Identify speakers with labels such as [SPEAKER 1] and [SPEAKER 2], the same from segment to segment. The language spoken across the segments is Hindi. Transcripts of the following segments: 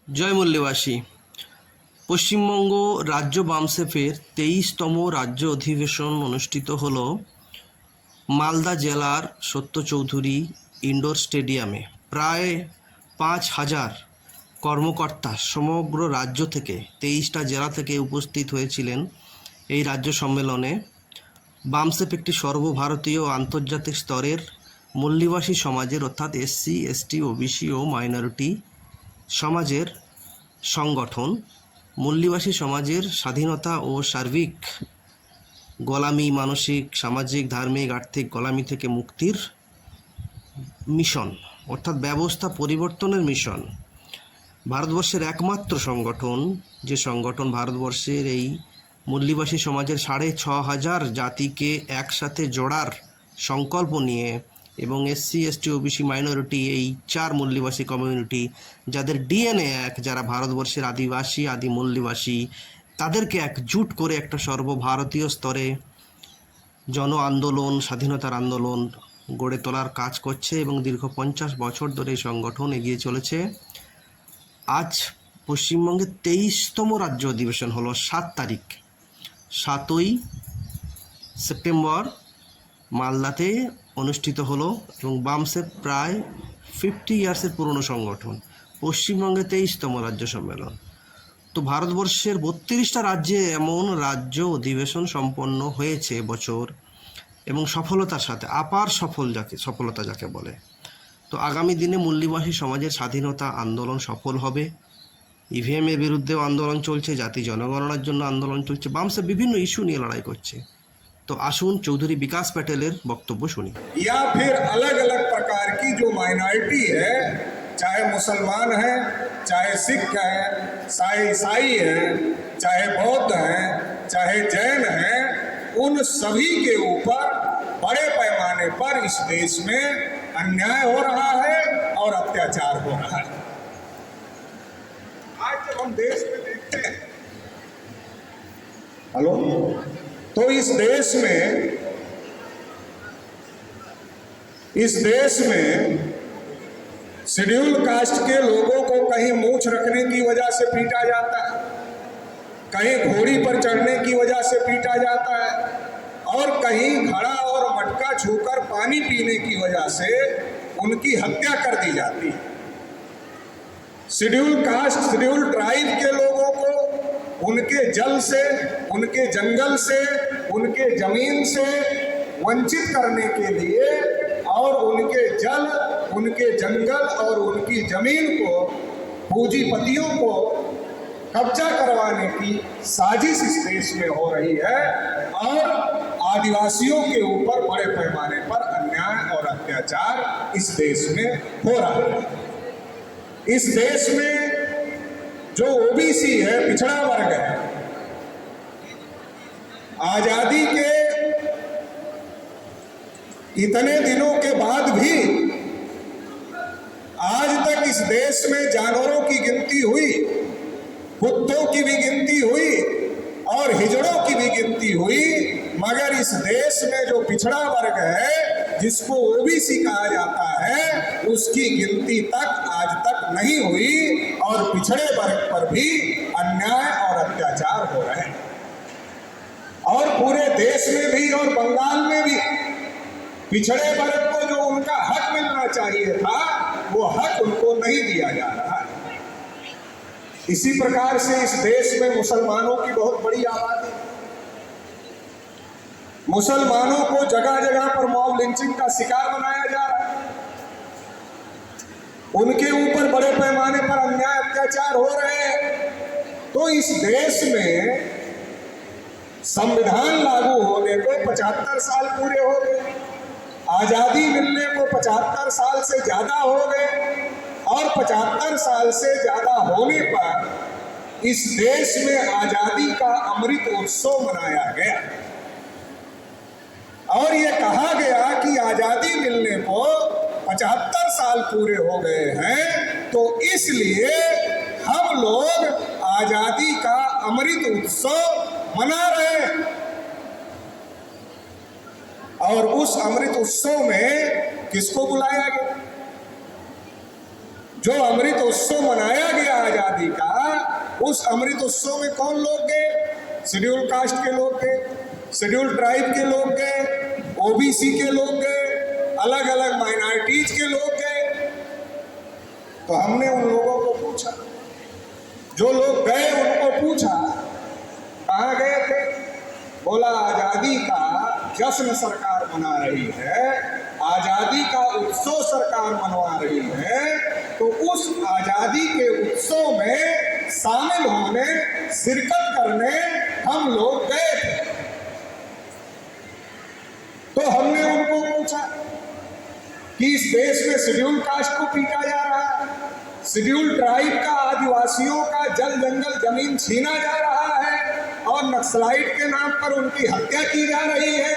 [SPEAKER 1] জয় মল্লিবাসী। পশ্চিমবঙ্গ রাজ্য বামসেফের 23তম রাজ্য অধিবেশন অনুষ্ঠিত হল মালদা জেলার সত্য চৌধুরী ইনডোর স্টেডিয়ামে। প্রায় 5,000 কর্মকর্তা সমগ্র রাজ্য থেকে 23টা জেলা থেকে উপস্থিত হয়েছিলেন এই রাজ্য সম্মেলনে। বামসেফ একটি সর্বভারতীয় ও আন্তর্জাতিক স্তরের মল্লিবাসী সমাজের অর্থাৎ এসসি, এসটি, ওবিসি ও মাইনরিটি সমাজের সংগঠন। মল্লিবাসী সমাজের স্বাধীনতা ও সার্বিক গোলামি, মানসিক, সামাজিক, ধার্মিক, আর্থিক গোলামি থেকে মুক্তির মিশন অর্থাৎ ব্যবস্থা পরিবর্তনের মিশন। ভারতবর্ষের একমাত্র সংগঠন, যে সংগঠন ভারতবর্ষের এই মল্লিবাসী সমাজের 6,500 জাতিকে একসাথে জোড়ার সংকল্প নিয়ে এবং এসসি, এসটি, ওবিসি, মাইনরিটি, এই 4 মল্লিবাসী কমিউনিটি যাদের ডিএনএ এক, যারা ভারতবর্ষের আদিবাসী, আদি মল্লিবাসী, তাদেরকে একজুট করে একটা সর্বভারতীয় স্তরে জন আন্দোলন, স্বাধীনতার আন্দোলন গড়ে তোলার কাজ করছে এবং দীর্ঘ 50 বছর ধরে এই সংগঠন এগিয়ে চলেছে। আজ পশ্চিমবঙ্গের 23তম রাজ্য অধিবেশন হলো 7 তারিখ, 7ই সেপ্টেম্বর মালদাতে অনুষ্ঠিত হলো এবং বামসেফ প্রায় 50 ইয়ার্সের পুরনো সংগঠন। পশ্চিমবঙ্গে 23তম রাজ্য সম্মেলন। তো ভারতবর্ষের 32টা রাজ্যে এমন রাজ্য অধিবেশন সম্পন্ন হয়েছে বছর এবং সফলতার সাথে, আপার সফলতা যাকে বলে। তো আগামী দিনে মল্লিবাসী সমাজের স্বাধীনতা আন্দোলন সফল হবে। ইভিএমের বিরুদ্ধেও আন্দোলন চলছে, জাতি জনগণনার জন্য আন্দোলন চলছে, বামসেফ বিভিন্ন ইস্যু নিয়ে লড়াই করছে। तो आसुन चौधरी विकास पटेलर वक्तव्य सुनी।
[SPEAKER 2] या फिर अलग अलग प्रकार की जो माइनॉरिटी है, चाहे मुसलमान है, चाहे सिख है, चाहे ईसाई है, चाहे बौद्ध है, चाहे जैन है, उन सभी के ऊपर बड़े पैमाने पर इस देश में अन्याय हो रहा है और अत्याचार हो रहा है। आज जब हम देश में देखते हैं, हेलो, तो इस देश में शेड्यूल कास्ट के लोगों को कहीं मूंछ रखने की वजह से पीटा जाता है, कहीं घोड़ी पर चढ़ने की वजह से पीटा जाता है और कहीं घड़ा और मटका छूकर पानी पीने की वजह से उनकी हत्या कर दी जाती है। शेड्यूल कास्ट, शेड्यूल ट्राइब के लोगों को उनके जल से, उनके जंगल से, उनके जमीन से वंचित करने के लिए और उनके जल, उनके जंगल और उनकी जमीन को पूंजीपतियों को कब्जा करवाने की साजिश इस देश में हो रही है और आदिवासियों के ऊपर बड़े पैमाने पर अन्याय और अत्याचार इस देश में हो रहा है। इस देश में जो ओबीसी है, पिछड़ा वर्ग है, आजादी के इतने दिनों के बाद भी आज तक इस देश में जानवरों की गिनती हुई, कुत्तों की भी गिनती हुई और हिजड़ों की भी गिनती हुई, मगर इस देश में जो पिछड़ा वर्ग है, जिसको ओबीसी कहा जाता है, उसकी गिनती तक आज तक नहीं हुई और पिछड़े वर्ग पर भी अन्याय और अत्याचार हो रहे हैं। और पूरे देश में भी और बंगाल में भी पिछड़े वर्ग को जो उनका हक मिलना चाहिए था, वो हक उनको नहीं दिया जा रहा है। इसी प्रकार से इस देश में मुसलमानों की बहुत बड़ी आबादी, मुसलमानों को जगह जगह पर मॉब लिंचिंग का शिकार बनाया जा रहा है, उनके ऊपर बड़े पैमाने पर अन्याय अत्याचार हो रहे हैं। तो इस देश में संविधान लागू होने को 75 साल पूरे हो गए, आजादी मिलने को 75 साल से ज्यादा हो गए और 75 साल से ज्यादा होने पर इस देश में आजादी का अमृत उत्सव मनाया गया और ये कहा गया कि आजादी मिलने को 75 साल पूरे हो गए हैं, तो इसलिए हम लोग आजादी का अमृत उत्सव मना रहे हैं। और उस अमृत उत्सव में किसको बुलाया गया? जो अमृत उत्सव मनाया गया आजादी उस अमृत उत्सव में कौन लोग गए? शेड्यूल कास्ट के लोग गए, शेड्यूल ट्राइब के लोग गए, ओबीसी के लोग गए, अलग अलग माइनॉरिटीज के लोग गए। तो हमने उन लोगों को पूछा, जो लोग गए उनको पूछा कहाँ गए थे? बोला आजादी का जश्न सरकार मना रही है, आजादी का उत्सव सरकार मनवा रही है, तो उस आजादी के उत्सव में शामिल होने, शिरकत करने हम लोग गए थे। तो हमने उनको पूछा कि इस देश में शेड्यूल कास्ट को पीटा जा रहा है, शेड्यूल ट्राइब का, आदिवासियों का जल जंगल जमीन छीना जा रहा है और नक्सलाइट के नाम पर उनकी हत्या की जा रही है।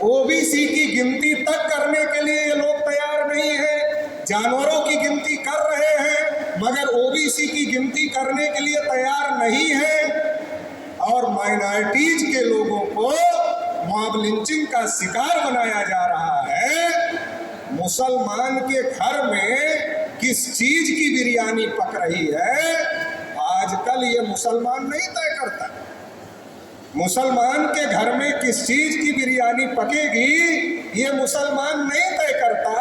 [SPEAKER 2] ओबीसी की गिनती तक करने के लिए ये लोग तैयार नहीं है, जानवरों की गिनती कर रहे हैं मगर ओबीसी की गिनती करने के लिए तैयार नहीं है। और माइनॉरिटीज के लोगों को मॉब लिंचिंग का शिकार बनाया जा रहा है। मुसलमान के घर में किस चीज की बिरयानी पक रही है आजकल ये मुसलमान नहीं तय करता। मुसलमान के घर में किस चीज की बिरयानी पकेगी ये मुसलमान नहीं तय करता,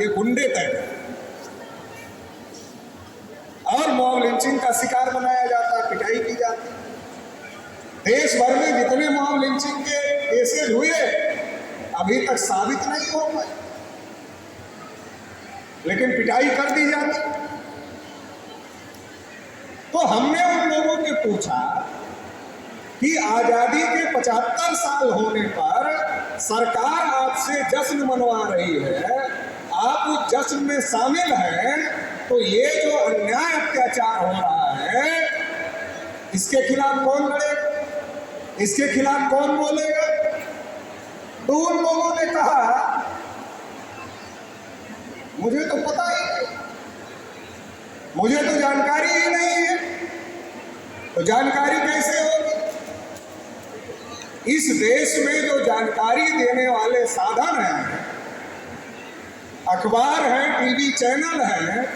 [SPEAKER 2] ये गुंडे तय करते। और मॉब लिंचिंग का शिकार बनाया जाता, पिटाई की जाती। देश भर में जितने मॉब लिंचिंग के केसेस हुए अभी तक साबित नहीं हो पाए, लेकिन पिटाई कर दी जाती। तो हमने उन लोगों से पूछा कि आजादी के 75 साल होने पर सरकार आपसे जश्न मनवा रही है, आप उस जश्न में शामिल हैं, तो ये जो अन्याय अत्याचार हो रहा है इसके खिलाफ कौन लड़ेगा, इसके खिलाफ कौन बोलेगा? तो उन लोगों ने कहा मुझे तो पता ही नहीं, मुझे तो जानकारी ही नहीं है। तो जानकारी कैसे होगी? इस देश में जो जानकारी देने वाले साधन हैं, अखबार हैं, टीवी चैनल हैं,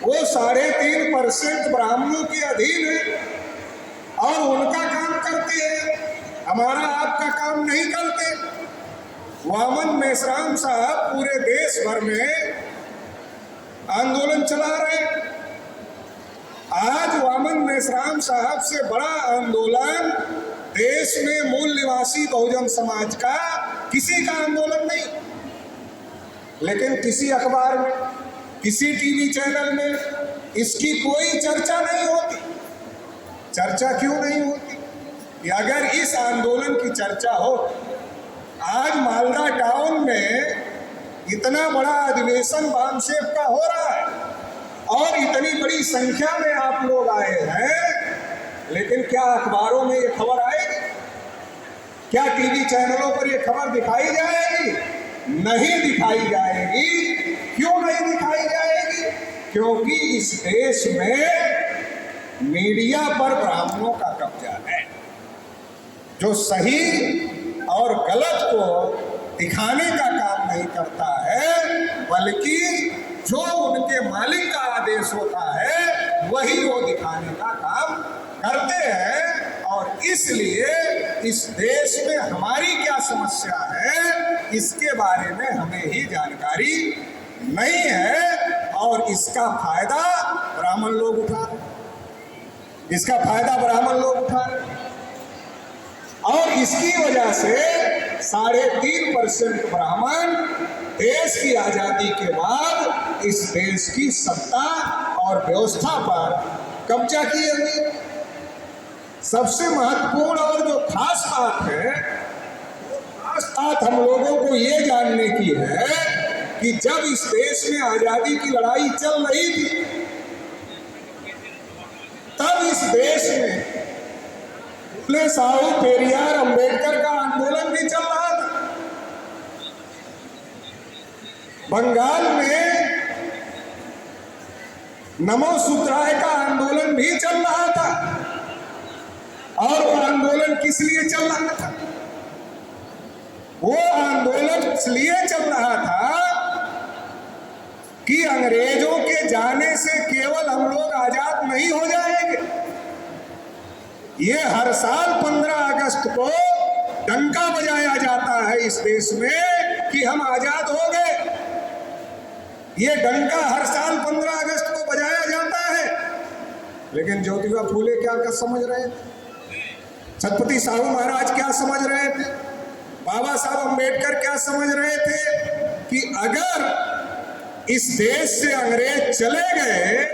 [SPEAKER 2] वो 3.5% ब्राह्मणों के अधीन है और उनका काम करते हैं, हमारा आपका काम नहीं करते। वामन मेश्राम साहब पूरे देश भर में आंदोलन चला रहे हैं। आज वामन मेश्राम साहब से बड़ा आंदोलन देश में मूल निवासी बहुजन समाज का किसी का आंदोलन नहीं, लेकिन किसी अखबार में, किसी टीवी चैनल में इसकी कोई चर्चा नहीं होती। चर्चा क्यों नहीं होती? कि अगर इस आंदोलन की चर्चा हो, आज मालदा टाउन में इतना बड़ा अधिवेशन वामसेफ का हो रहा है और इतनी बड़ी संख्या में आप लोग आए हैं, लेकिन क्या अखबारों में ये खबर आएगी? क्या टीवी चैनलों पर ये खबर दिखाई जाएगी? नहीं दिखाई जाएगी। क्यों नहीं दिखाई जाएगी? क्योंकि इस देश में मीडिया पर ब्राह्मणों का कब्जा है, जो सही और गलत को दिखाने का काम नहीं करता है, बल्कि जो उनके मालिक का आदेश होता है वही वो दिखाने का काम करते हैं। और इसलिए इस देश में हमारी क्या समस्या है इसके बारे में हमें ही जानकारी नहीं है और इसका फायदा ब्राह्मण लोग उठा रहे, इसका फायदा ब्राह्मण लोग उठा रहे और इसकी वजह से 3.5% ब्राह्मण देश की आजादी के बाद इस देश की सत्ता और व्यवस्था पर कब्जा किए हुए। सबसे महत्वपूर्ण और जो खास बात है, खास बात हम लोगों को ये जानने की है कि जब इस देश में आजादी की लड़ाई चल रही थी, तब इस देश में फुले साहू पेरियार अंबेडकर का आंदोलन भी चल रहा था। बंगाल में नमो सूत्राय का आंदोलन भी चल रहा था और वो आंदोलन किस लिए चल रहा था? वो आंदोलन इसलिए चल रहा था कि अंग्रेजों के जाने से केवल हम लोग आजाद नहीं हो जाएंगे, ये हर साल 15 अगस्त को डंका बजाया जाता है इस देश में कि हम आजाद हो गए। ये डंका हर साल 15 अगस्त को बजाया जाता है। लेकिन ज्योतिबा फूले क्या समझ रहे थे, छत्रपति साहू महाराज क्या समझ रहे थे, बाबा साहब अम्बेडकर क्या समझ रहे थे कि अगर इस देश से अंग्रेज चले गए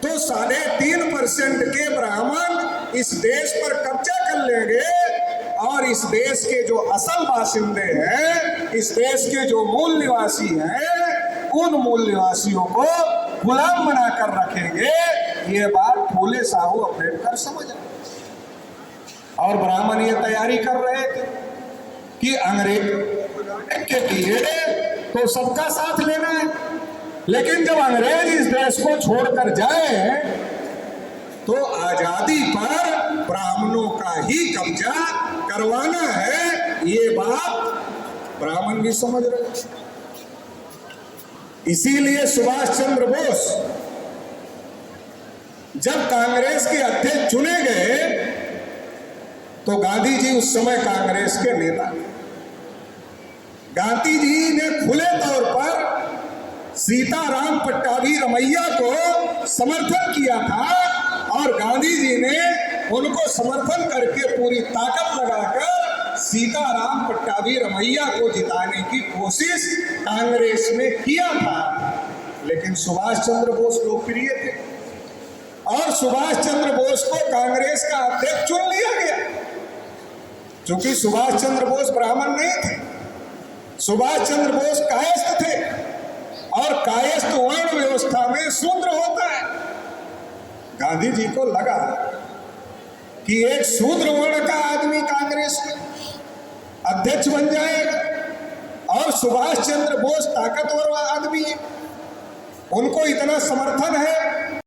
[SPEAKER 2] तो 3.5% के ब्राह्मण इस देश पर कब्जा कर लेंगे और इस देश के जो असल बाशिंदे हैं, इस देश के जो मूल निवासी हैं, उन मूल निवासियों को गुलाम बनाकर रखेंगे। ये बात फूले साहू अम्बेडकर समझ रहे थे और ब्राह्मण ये तैयारी कर रहे थे कि अंग्रेज के लिए तो सबका साथ लेना है, लेकिन जब अंग्रेज इस देश को छोड़कर जाए तो आजादी पर ब्राह्मणों का ही कब्जा करवाना है। ये बात ब्राह्मण भी समझ रहे थे। इसीलिए सुभाष चंद्र बोस जब कांग्रेस के अध्यक्ष चुने गए तो गांधी जी उस समय कांग्रेस के नेता थे। गांधी जी ने खुले तौर पर सीताराम पट्टाभी रमैया को समर्थन किया था और गांधी जी ने उनको समर्थन करके पूरी ताकत लगाकर सीताराम पट्टाभी रमैया को जिताने की कोशिश कांग्रेस ने किया था। लेकिन सुभाष चंद्र बोस लोकप्रिय थे और सुभाष चंद्र बोस को कांग्रेस का अध्यक्ष चुन लिया गया। क्योंकि सुभाष चंद्र बोस ब्राह्मण नहीं थे, सुभाष चंद्र बोस कायस्थ थे और कायस्थ वर्ण व्यवस्था में शूद्र होता है। गांधी जी को लगा कि एक शूद्र वर्ण का आदमी कांग्रेस में अध्यक्ष बन जाएगा और सुभाष चंद्र बोस ताकतवर आदमी है, उनको इतना समर्थन है